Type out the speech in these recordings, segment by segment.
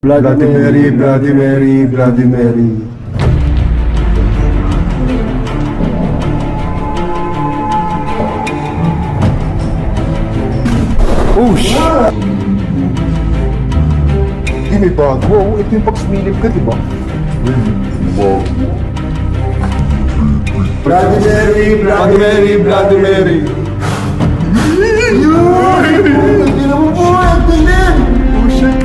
Bloody Mary, Bloody Mary, Bloody Mary. Oh shit! Hindi may bago. Wow, ito yung pag-smilip ka, diba? Bloody Mary, Bloody Mary, Bloody Mary. Hindi naman po, tingin! Oh shit!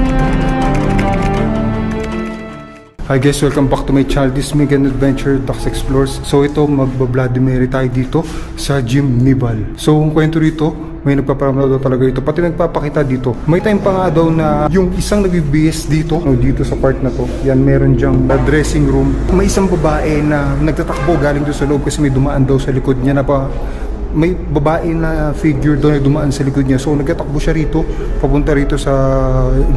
Hi guys, welcome back to my channel. This is Megan Adventure, Dax Explores. So ito, magba-Bloody Mary tayo dito sa Gym Nibal. So ang kwento rito, may nagpaparamdam daw talaga dito. Pati nagpapakita dito. May time pa nga daw na yung isang nagbibihis dito, dito sa part na to. Yan, meron dyang dressing room. May isang babae na nagtatakbo galing doon sa loob kasi may dumaan daw sa likod niya na pa. May babae na figure doon na dumaan sa likod niya. So nagtatakbo siya rito, papunta rito sa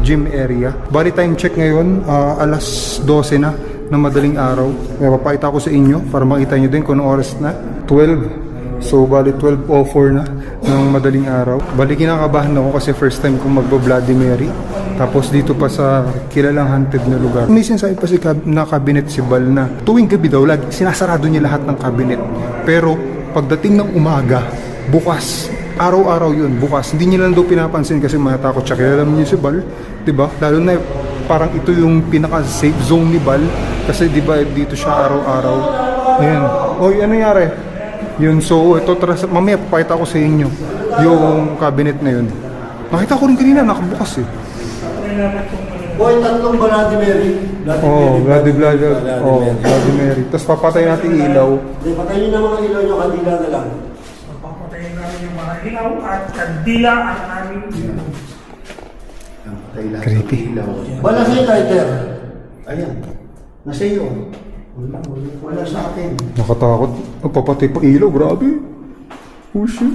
gym area. Bali time check ngayon, alas 12 na madaling araw. May papakita ko sa inyo para makita nyo din kung anong oras na. 12. So bali 12:04 na ng madaling araw. Bali kinakabahan ako kasi first time kong magbo-Bloody Mary. Tapos dito pa sa kilalang haunted na lugar. May sinasabi pa si na cabinet si Bal na tuwing gabi daw sinasarado niya lahat ng cabinet. Pero pagdating ng umaga, bukas. Araw-araw yun, bukas. Hindi niya lang daw pinapansin kasi matakot siya. Kaya alam niyo si Bal, diba? Lalo na parang ito yung pinaka-safe zone ni Bal. Kasi diba dito siya araw-araw. Ayan. Oy, ano nangyari? Yun, so ito, mamaya papakita ko sa inyo yung cabinet na yun. Nakita ko rin kanina, nakabukas eh. Boy, tatlong Bloody Mary. Bloody Mary. Tapos papatay natin ilaw. Hindi, patayin na mga ilaw nyo, kandila na lang. Papatayin namin yung mga ilaw at kandila ang aming ilaw. Creepy. Wala sa'yo, lighter. Ayan. Nasa iyo. Wala sa akin. Nakatakot. Papatay pa ilaw, grabe. Oh shit.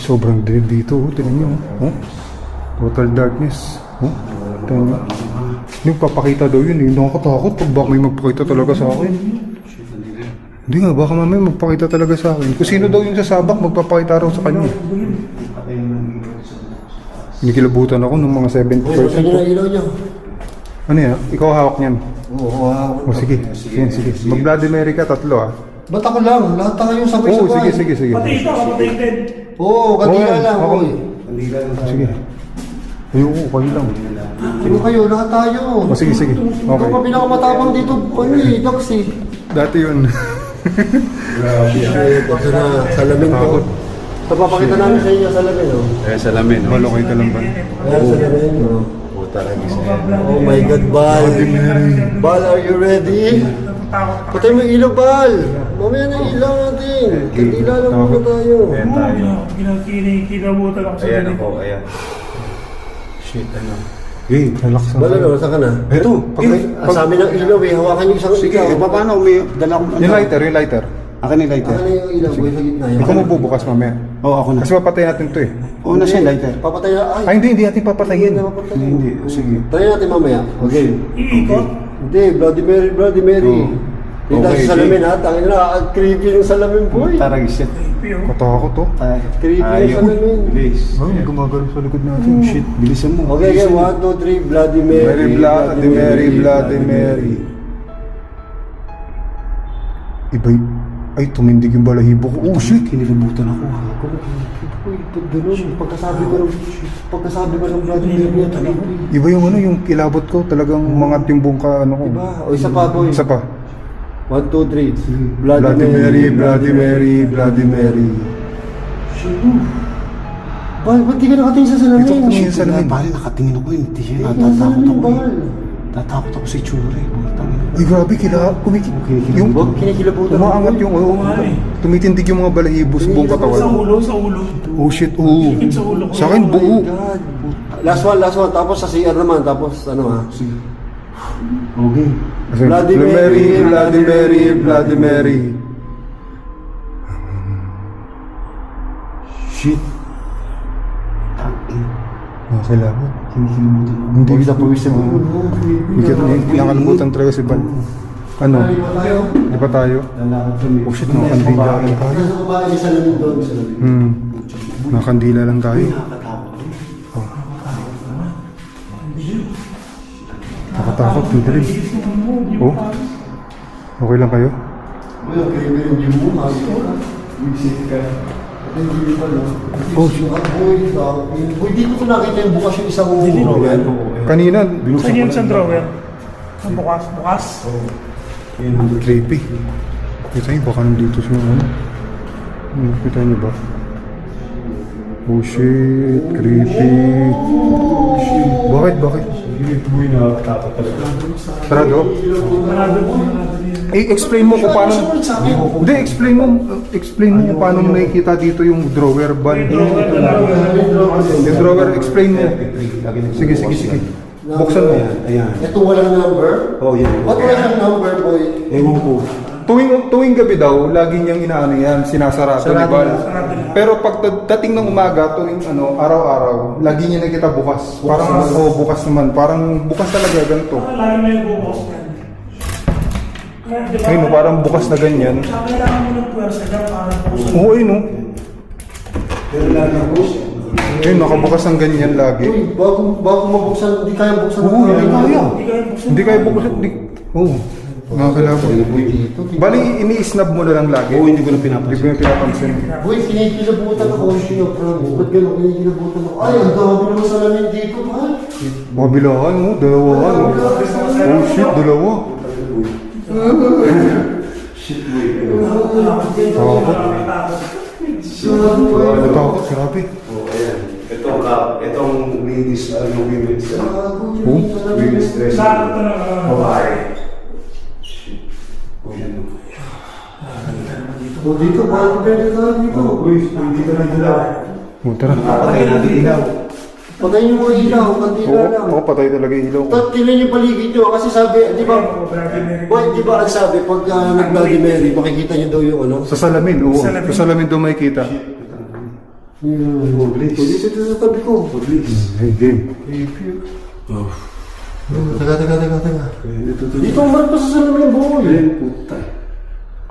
Sobrang dilim dito, tingnan nyo. Oh. Total darkness. Oh. Tingnan nyo. Yung papakita daw yun, nakakatakot pag baka may magpakita talaga sa akin. Hindi nga, baka mamaya magpakita talaga sa akin. Kung sino daw yung sasabak, magpapakita raw sa kanya. Nikilabutan ako ng mga 70%. Sige na ilaw nyo. Ano yan? Ikaw hawak niyan. Oo, O sige. Sige. Mag-Bloody Mary ka, tatlo ah. ba't ako lang? Lahat na kayong sabay-sabay. Oo, sige. Pati ito, kapatay din. Oo, kandila lang. Ako. Oy. Sige. Ayoko, kayo lang. Sino kayo? Lahat tayo. O sige. Ikaw Okay. pa pinakamatapang dito. Ano eh, Dax eh. Dati yun. Ito na, salamin ko. Ito papakita namin sa inyo salamin. Salamin. Malokay ka lang ba? Ayan, salamin. Puta lagi sa Oh my God, Bal. Bal, are you ready? Takot Patay mo yung ilaw, Bal. Mamaya na ilaw natin. Kandila lang muna tayo. Ayan tayo. Kinabutan ako sa Ayan ganito. ako, ayan. Shit, ano? Hey, relax na. Bal, ano, saan ka na? Ito, Sa amin ang ilaw eh. Hawakan yung isang Sige, ilaw. paano may dala akong yung lighter. Akin yung lighter. Akin na yung ilaw, boy, sa gitna. Ikaw magbubukas mamaya. Oo, ako na. Kasi papatay natin to eh. Oo, nasa yung lighter. Papatay na. Ay, hindi natin papatayin. Hindi, sige. Try natin mamaya. Okay. Iikot. Hindi, Bloody Mary. Hindi tayo Okay, sa salamin ha. Tangin na, creepy yung salamin, boy. Tarag shit. Katakot to. Creepy yung salamin. Bilis. Ay, gumagalaw sa likod natin. Shit, bilisan mo. Okay, 1, 2, 3, Bloody Mary. Bloody Mary. Iba ay, tumindig yung balahibo ko. Oh shit! Kinilabutan ako. Uy, pag ganun, pagkasabi ko ng Bloody Mary at Iba yung yung kilabot ko. Talagang mangat yung buong ano ko. Diba? O isa pa, boy. Isa pa. 1, 2, 3. Bloody Mary. Bal, ba't di ka nakatingin sa salamin? Ito ko tingin sa salamin. Pare, nakatingin ako yun. Hindi siya. Tingin sa Natatakot salamin, ako eh. Bal. Tatakot ako sa itsura eh. Ay, grabe, yung Kinikilabutan. umaangat yung tumitindig yung mga balahibo sa buong Sa katawan. ulo. Oh shit, oh. Higit sa ulo ko. Sa akin, buo. Last one. Tapos sa CR naman. Tapos ano ha? Okay. Kasi, Bloody Mary. Shit. Nakakilabot. Kinikilabutan ako. Hindi kita pawis mo. Nakalimutan talaga si Ban. Ano? Di pa tayo? Oh shit, nakakandila lang tayo. Sa babae, may salamin doon. Nakakandila lang tayo. Nakakatakot. Nakatakot, hindi rin. Oh? Okay lang kayo? Well, kaya meron yung mo, habi ko. Visit ka. Hindi pa lang. Oh, Boy, dito ko nakita yung bukas yung isang drawer. kanina, Saan yan sa drawer? Ang bukas. creepy. Kita niyo, baka nandito siya ano. Kita niyo ba? Oh shit, creepy. Bakit? Sarado? Explain mo kung paano. Hindi, explain mo kung paano mo nakikita dito yung drawer ba? Yung drawer, explain mo. Sige. Buksan mo. Ayan. Ito walang number? Oh, yan. Ba't walang number, boy? Ewan ko. Tuwing gabi daw, lagi niyang inaano yan, sinasarado ni Val. Pero pag dating ng umaga, tuwing araw-araw, lagi niya nakita bukas. Parang bukas naman. Parang bukas talaga ganito. Lagi na yung bukas yan. Kaya, di ba? Ayun, parang bukas na ganyan. Kailangan mo ng puwersa dyan para bukas. Oo, ayun no. Ayun, nakabukas ang ganyan lagi. Uy, bago mabuksan, hindi kaya buksan. Oo, hindi kaya. Hindi kaya buksan. Hindi kaya buksan. Oo. Nakakilabo. Bali, ini-snub mo na lang lagi. Oo, hindi ko na Hindi ko na pinapansin. Boy, kinikilabutan ako. Ba't gano'n kinikilabutan ako? Ay, ang dami naman salamin dito, man. Mabilahan mo, dalawahan mo. Oh shit, dalawa. Natakot, grabe. Oh, ayan. Itong ladies, women's, women's dress. Sakto na lang. Babae. Oh, yan. O dito, parang pwede ka dito. Uy, hindi ka na dila. Oh, tara. Patay natin ilaw. Patayin yung mga ilaw, kandila lang. Oo, patay talaga yung ilaw ko. Tingnan yung paligid nyo, kasi sabi, di ba, boy, di ba ang sabi, pag nag-Bloody Mary, makikita nyo daw yung ano? Sa salamin, oo. Sa salamin doon makikita. Dito sa tabi ko. Hey, game. Taga. Dito ang marap pa sa salamin, boy. Puta.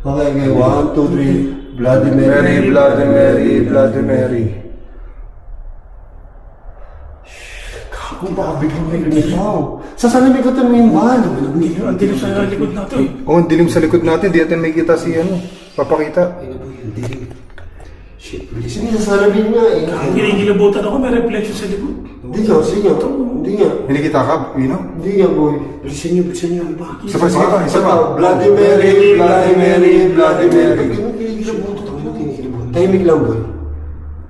Okay, 1, 2, 3, Bloody Mary. Bloody Mary, Bloody Mary. Kung baka biglang may lumipaw. Sa salamin ko tumingin ba? Ang dilim sa likod natin. Oh, ang dilim sa likod natin. Di natin makikita si ano. Papakita. Shit, Sige, sa salamin nga eh. Kinikilabutan ako, may reflection sa likod. Hindi nga, sige nga. Hindi nga. Hindi kita ka, Pino? Hindi nga, boy. bilisan niyo, iba. Isa pa, sige pa, isa pa. Bloody Mary, Bloody Mary, Bloody Mary. Tahimik lang, boy.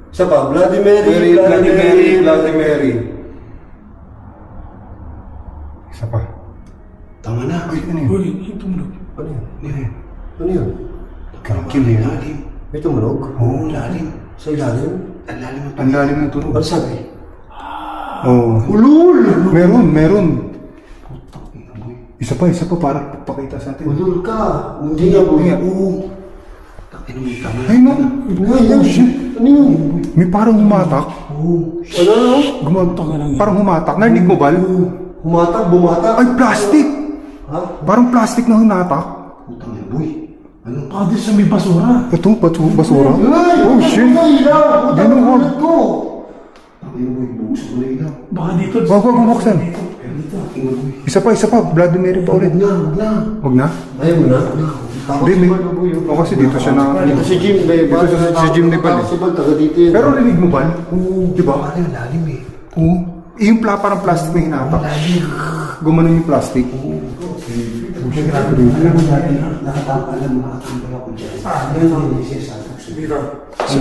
Isa pa, Bloody Mary, Bloody Mary, Bloody Mary. Isa pa. Tama na. Uy, ano yun? Uy, yung tumunog. Ano yun? Yan. Ano yun? Karakin na lalim. May tumunog? Oo, lalim. Sa ilalim? Ang lalim ng Ang lalim ng tunog. Ano sabi? Oo. Ulul! Meron. Isa pa, para pakita sa atin. Ulul ka. Hindi nga, boy. Hindi nga. Oo. Takin mo tama. Ay, no. Oh, shit. Ano yun? May parang humatak. Ano? Parang humatak. Narinig mo, Bal? Humatak, bumatak. Ay, plastic! Ha? Parang plastic na humatak. Putang ina, boy. Ano? Baka dito sa may basura. Ito, basura. Ay! Oh, shit. Ano ilaw? Puta Di ng mo, ulit ko. Takin mo, boy. Bubuksan ko na ilaw. Baka dito. Wag bubuksan. Takin mo, boy. Isa pa. Bloody Mary pa ulit. Huwag na. Huwag na? Ayaw mo na? Takot Hindi, si may... Bal, boy. O kasi dito siya na... Dito si Jim, bay. Dito si Jim ni Bal. Takot si Bal, taga dito yun. Pero rinig mo, Bal? Oo. Di ba? Parang ang lalim eh. Oo. Yung parang plastic na hinatak. Gumanon yung plastic. Alam mo natin, nakatambay ako dyan. Yan ang nagsisasabi ko sa'yo. Dito.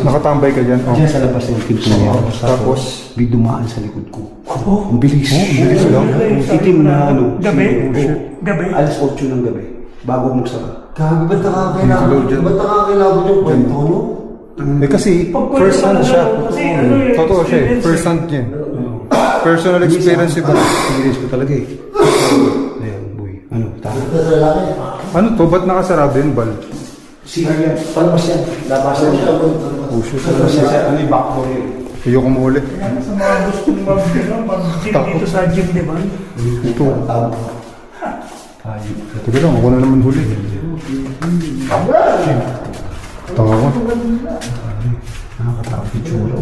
Nakatambay ka dyan. Oh. Diyan sa labas ng pinto niya. Tapos? May dumaan sa likod ko. Oh. Ang bilis. bilis lang. Itim na ano. Gabi? Oo. Gabi? Alas 8 ng gabi. Bago magsara. Gabi, ba't nakakailangan? Hello, Jim. Ba't nakakailangan yung kwento, no? Eh kasi, first hand siya. Kasi ano eh, Totoo siya eh. experience First hand niya. Personal experience ba? Experience ko talaga eh. Ayan, boy. Ano, tama. Sa lalaki. Ano to? Ba't nakasarado yun, Bal? Sige yan. Palabas yan. Labasan siya. Palabas yan. Ano yung backbone yun? Ayoko mahuli. Kaya sa mga gustong mag-gym dito sa gym, di ba? Ito. Tama. Teka lang, ako na naman huli. Tanga ko. Nakakatakot yung tsura.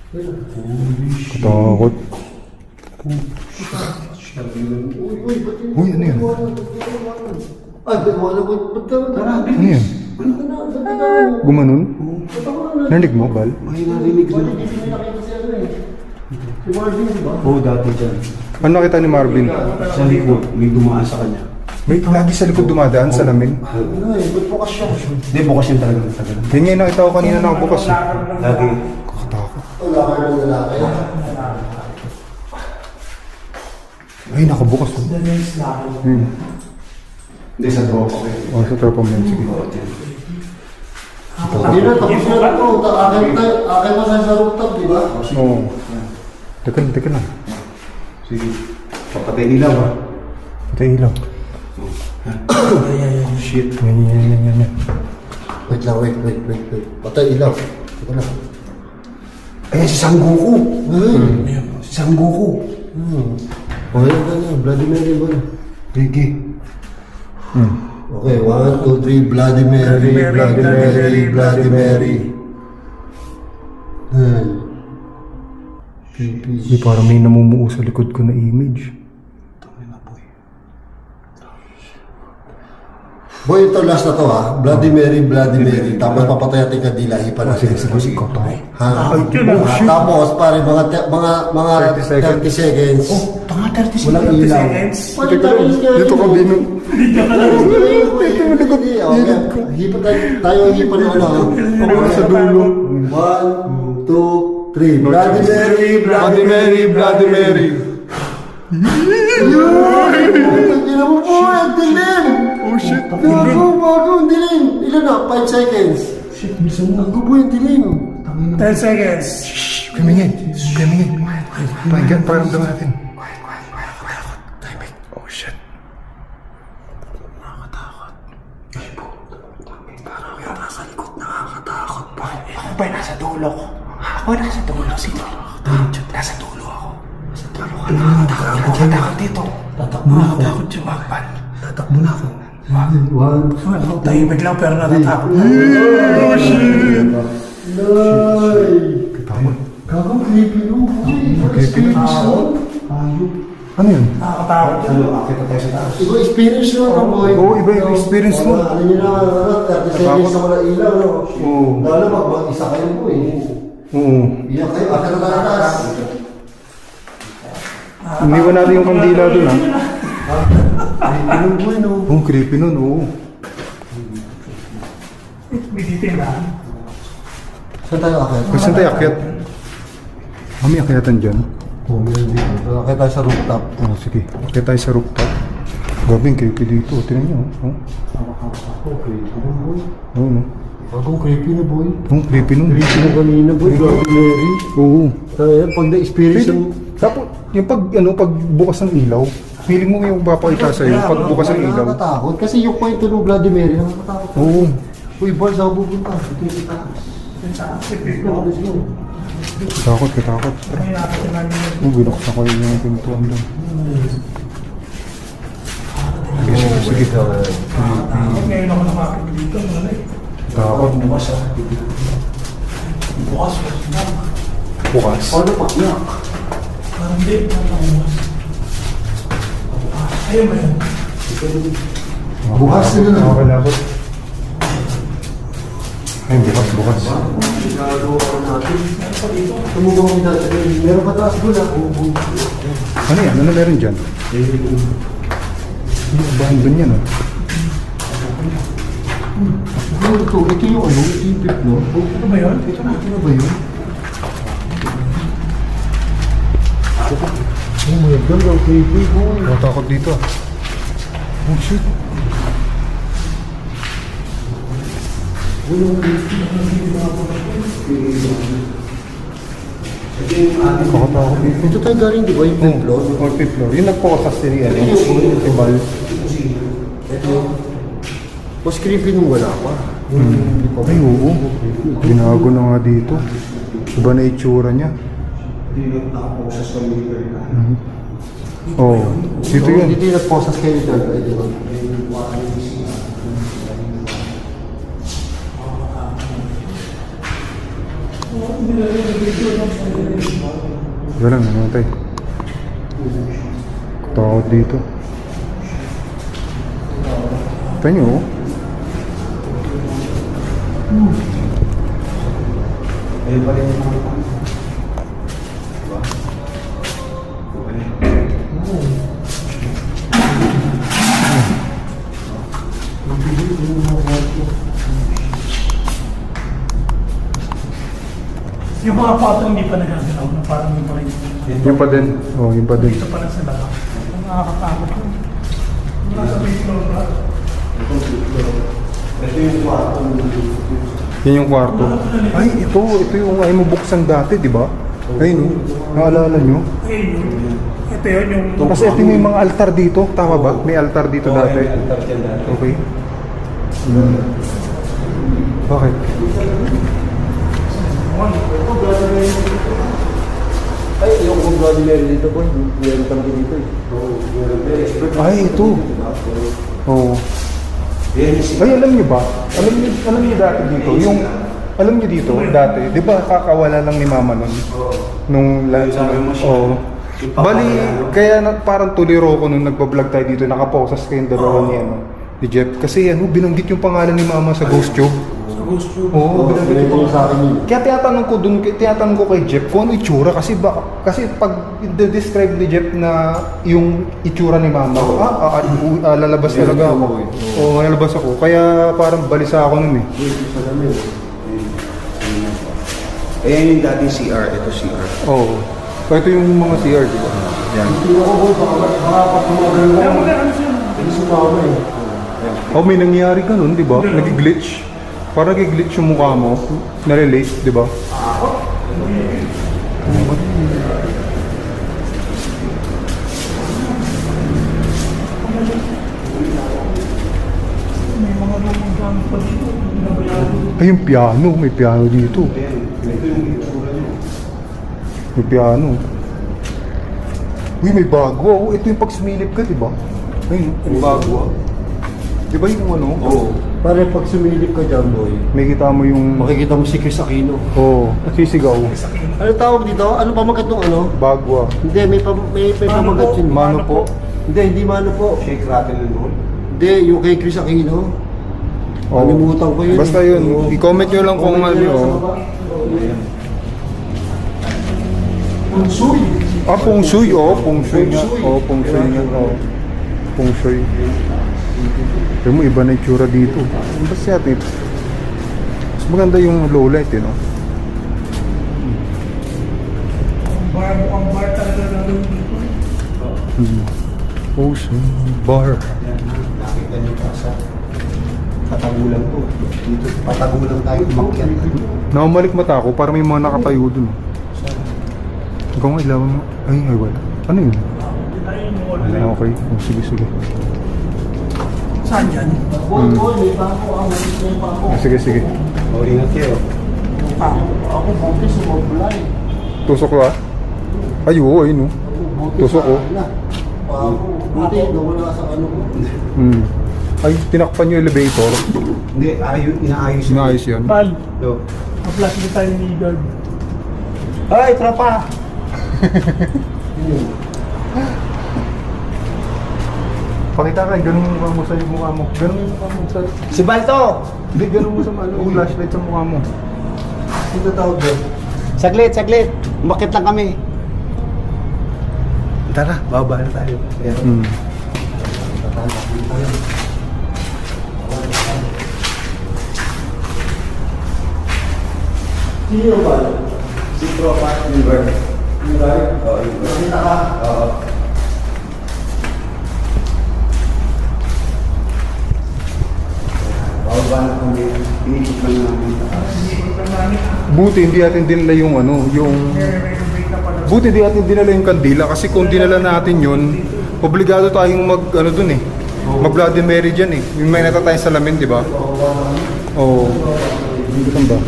Katakot. Uy, ba't yun? Uy, ano yan? Ay, ba't wala ko? Ba't ka? Ano yan? Gumanon? Narinig mo, Bal? May narinig na. Si Marvin, di ba? Oo, dati dyan. Ano nakita ni Marvin? Sa likod, may dumaan sa kanya. May lagi sa likod dumadaan sa lamin. Ano eh, ba't bukas siya? Hindi, bukas yan talaga ng tagal. Yan nga yung nakita ko kanina nakabukas eh. Lagi. Kakatakot. Wala ka ng lalaki. Ay, nakabukas oh. Hindi, sa tropa ko yun. Oh, sa tropa mo yan. Sige. Oo, dyan. Hindi na, tapos na ito. Akin na sa rooftop, di ba? Oo. Teka lang. Sige. Papatay ilaw ha. Patay ilaw. Shit. Yan. Wait lang, wait. Patay ilaw. Ito na. Ayan, si Sangoku. Si Sangoku. O, yan ganyan. Vladimir ba? Rigi. Okay, 1, 2, 3. Vladimir. Hindi, parang may namumuo sa likod ko na image. Boy, ito last na to ha. Vladimir. Tapos papatay natin kadila. Hipa natin. Sige. Ha? yun ah. Tapos pare mga 30 seconds. Tanga 30 Walang 30 ilaw. seconds. Dito ka, Bino. Hipa tayo hipa ng ano. Ako sa dulo. 1, 2, 3. Vladimir. Ina mo po, ang dilim! Oh shit. Bago, ang dilim! Ilan na? 5 seconds. Shit, bisa mo. Ang gubo yung dilim. 10 seconds. Kamingin. Pakinggan, pakiramdaman natin. Oh shit. Ako ba nasa dulo ko? Ako nasa dulo. Sino? Nasa dulo ako. Nakakatakot dito. Nakakatakot dyan. Wagpan. Tatakbo na ako. Tahimik lang pero natatakot. Oh shit. Nay! Tama. Gagawin creepy no? Creepy na. Ano yun? Nakakatakot. Ano, akit na tayo sa taas. Iba experience nyo na boy. Oo, iba yung experience mo. Ano nyo na, 30 seconds na wala ilaw no? Oo. Lalo pag mag-isa kayo po eh. Oo. Iyak kayo, akin na tatas. Iniwan natin yung kandila dun ha. Creepy no boy no? Oh, creepy nun, oo. May titindahan. Saan tayo akin? Kung saan tayo akyat? May akyatan dyan. Oo, meron dito. Akin tayo sa rooftop. Oh, sige. Akyat tayo sa rooftop. Gabing creepy dito. Tingnan nyo. Oh. Oo, no? Bagong creepy na boy. Oh, creepy nun. Creepy na kanina boy. Vladimir. Oo. Kaya pag na-experience yung... Tapos, yung pag bukas ng ilaw, feeling mo yung papakita sa'yo, pag bukas ng ilaw. Nakakatakot. Kasi yung kwento ng Vladimir, nakakatakot. Oo. Uy, boy, saan ko pupunta? Ito yung itaas. Let's go. Katakot. May nakakatinan nyo. Oh, binuksan ko yung pintuan doon. Sige. Ngayon ako nakakit dito. Takot. Bukas. Ano pa? Iyak. Parang di. Ayun ba yun? Bukas sila na. Nakakalabot. Ay, bukas. Ginagawa natin. Tumubang kita. Meron pa taas doon ah. Ano yan? Ano meron dyan? Bahan doon yan, ah. Ito yung ano? Ito yung pip, no? Ito ba yun? Ito na ba yun? Oh my God, ang creepy boy. Nakatakot dito, ah. Oh, shit. Kakatakot dito. Ito tayo galing, di ba? Yung fifth floor? Oh, fifth floor. Yung nagpo-kasas si Rian. Si Bal. Ito. Mas creepy nung wala pa. Hindi pa. Ay, oo. Ginago na nga dito. Iba na itsura niya. Hindi nakaposas kami dito. Oh, dito yun. Dito yung nagposas kayo dyan. Ay, di ba? Wala lang, namatay. Takot dito. Ito nyo, oh. Ayun pa rin yung mga diba? Yung mga pato hindi pa nagagalaw na parang yung pa rin. Yung pa din. Oh, yung pa din. Dito pa lang sila. Ang nakakatakot yun. Wala sa floor na. Ito yung kwarto. Yan yung kwarto. Ay, ito yung ay mo buksan dati, di ba? Ayun, oh. Naalala nyo? Ayun yun. Ito yun yung... Kasi ito yung mga altar dito. Tama ba? May altar dito dati. Okay. Bakit? Ay, yung kung Bloody Mary dito po, meron kami dito eh. Ay, ito. Oo. Ay, alam niyo ba? Alam niyo dati dito, yung alam niyo dito dati, 'di ba kakawala lang ni Mama nun? Nung oh. Bali, kaya parang tuliro ko nung nagba-vlog tayo dito, nakaposas kayong dalawa ni ni Jeff kasi binanggit yung pangalan ni Mama sa Ghost Tube. Oo, binanggit yung sa akin yun. Kaya tinatanong ko kay Jeff kung ano itsura kasi pag i-describe ni Jeff na yung itsura ni Mama, lalabas talaga ako. Oo, lalabas ako. Kaya parang balisa ako nun eh. Ayan yung dating CR, ito CR. Oo. So ito yung mga CR, di ba? Yan. Oh, may nangyayari ganun, di ba? Nag-glitch. Parang nag-glitch yung mukha mo. Nare-late, di ba? May mga lumang gamit pa dito. Binabayaran. Ay, yung piano. May piano dito. Ayan, ito yung itsura nyo. May piano. Uy, may bago. Oh, ito yung pag sumilip ka, di ba? Ayun, may bago. Di ba yung ano? Oo. Pare, pag sumilip ka dyan, boy, May kita mo yung... makikita mo si Chris Aquino. Oo, sisigaw. Ano tawag dito? Ano pamagat nung ano? Bagwa. Hindi, may pamagat yun. Mano po. Hindi mano po. Shake, rattle, and roll. Hindi, yung kay Chris Aquino. Oo. Kalimutan ko yun. Basta yun. Oo. I-comment nyo lang kung Comment ano nyo lang sa yun. baba. Feng Shui. Feng Shui nga. Feng Shui nga. Feng Shui. Pero mo, iba na yung tsura dito. Basta natin. Mas maganda yung low light, eh, no? Mukhang bar talaga na lang dito. Ocean Bar. Nakita nyo pa sa patagulan to. Dito, patagulan tayo, umakyat. Nakamalik mata ako para may mga nakatayo dun. Ikaw nga, ilawan mo. Ay, wala. Ano yun? Ayun yung all Okay. Oh, sige. Saan yan? Boy, may bangko ako. May bangko. Sige. O, ingat kayo. Ako, buti sumabulay. Tusok ko, ah. Ay, oo, ayun, oh. Tusok, oh. Buti, nawala sa ano ko. Ay, tinakpan yung elevator. Hindi, inaayos yun. Sinayos yan. Pal, Yo. ma-flash din tayo ni guard. Ay, tropa! Pakita ka, ganun yung mukha mo sa mukha mo. Ganun yung mukha mo sa... Si Balto! Hindi, ganun mo sa yung flashlight sa mukha mo. Ito tawag doon. Saglit. Umakit lang kami. Tara, bababa na tayo. Ayan. Sino ba? Si tropa, Inver. Oo, Inver. Nakita ka? Oo. Bababa na kami. Pinikit lang namin. Buti hindi natin dinala yung ano, yung... Nire-renovate na pala. Buti hindi natin dinala yung kandila kasi kung dinala natin yun, obligado tayong ano dun eh. Mag Bloody Mary dyan eh. Yung may natatayang salamin, di ba? Oo. Hindi ba?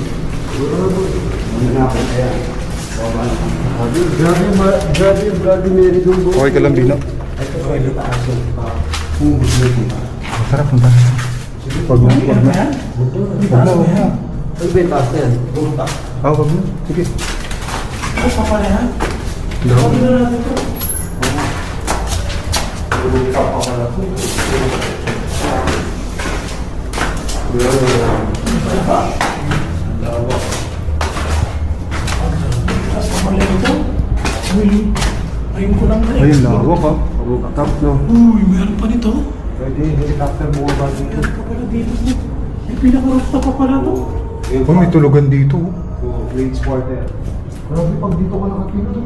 Ano na ako, kaya. Bababa na kami. Grabe yung Bloody Mary doon, boy. Okay ka lang, Bino. Ito ko ay lutaas yung humus na ito. Tara, punta na. Wag na. Ano ba yan? Ay, bentas na yan. Wag na. Sige. Ano pa pala yan? Love. Sabi na natin ito. Tapos pamali ito. Uy, ayun ko lang rin. Ayun, lawak ha. Rooftop, no? Uy, meron pa nito. Pwede, helicopter bumaba dito. Meron pa pala dito. May pinaka-rooftop pa pala to. Uy, may tulugan dito. oh. Oh, Blades Quarter. Grabe, pag dito ka nakatira to.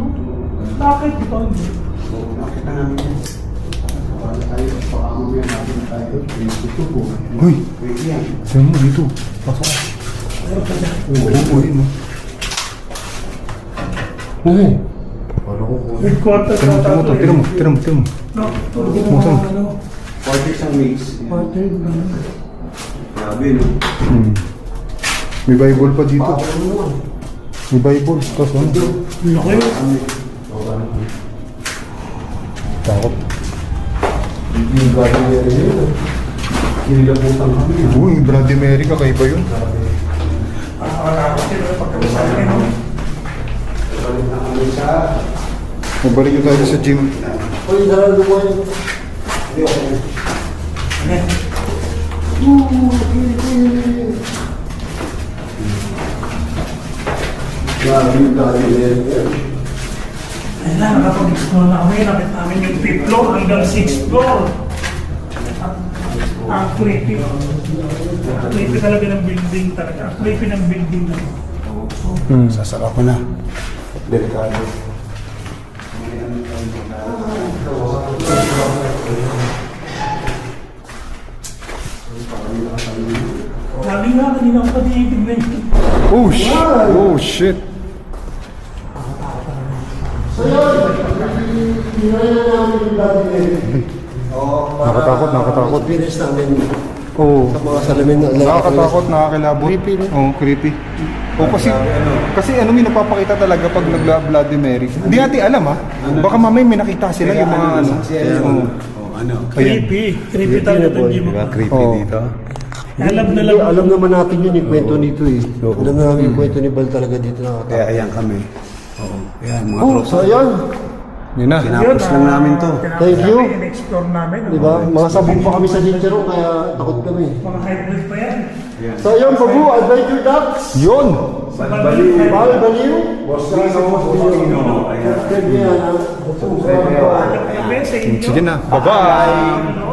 Bakit? Di ba? So, nakita namin yan. Para tayo, baka mamaya natin tayo. Ito po. Uy, Pwede yan. saan mo dito? Pasok ka. Oo, ayun no. Oo. Para ko kung Headquarters Tira mo, tira mo to. Tira mo, tira mo, tira mo. No, tulog Kung saan? ano. quarters ang maze. Quarter, ano. Grabe, no? May Bible pa dito. May Bible. Tapos ano? Laki. Takot. Yung Bloody Mary yun. Kinilabutan kami. Uy, Bloody Mary ka, kaiba yun. Nakakatakot sila pagkabit sa akin. no? Balik na kami sa... Mabalik nyo tayo sa gym. Uy, darang lumoy. Hindi, okay. Grabe yung Bloody Mary yun. Ayun na, nakapag-explore na kami. Nakit namin yung 5th floor hanggang 6th floor. Ang creepy. Ang creepy talaga ng building talaga. Ang creepy ng building na. Sasara ko na. Delikado. Lagi nga, kanina ko pa tinitignan yun. Oh, shit. Oh, shit. So yun, hinaya namin yung Bloody Mary. Nakatakot, nakatakot. Experience namin Oo. sa mga salamin na Nakakatakot, nakakilabot. Creepy, no? Oo, creepy. Oh, kasi ano may napapakita talaga pag nagla-Bloody Mary. Hindi natin alam ha. Baka mamaya may nakita sila yung mga ano. Oo. Ano? Ayan. Creepy. Creepy talaga itong gym. Creepy Oo. dito. Alam na Hindi, lang. alam naman natin yun yung kwento nito eh. Alam na namin yung kwento ni Bal talaga dito nakakatawa. Kaya ayan kami. Oo. Ayan, mga Oh, tropa. so ayan. Yun na. Tinapos lang namin to. Thank you. In-explore namin. Di ba? Mga sabog pa kami sa Chichero kaya takot kami. Mga hybrid pa yan. So ayan, Babu, Adventure Ducks. Yun! Bal, Baliw. Boss Rino. Ayan. Subscribe niya na. Alam kayo, sa inyo. Sige na. Bye-bye!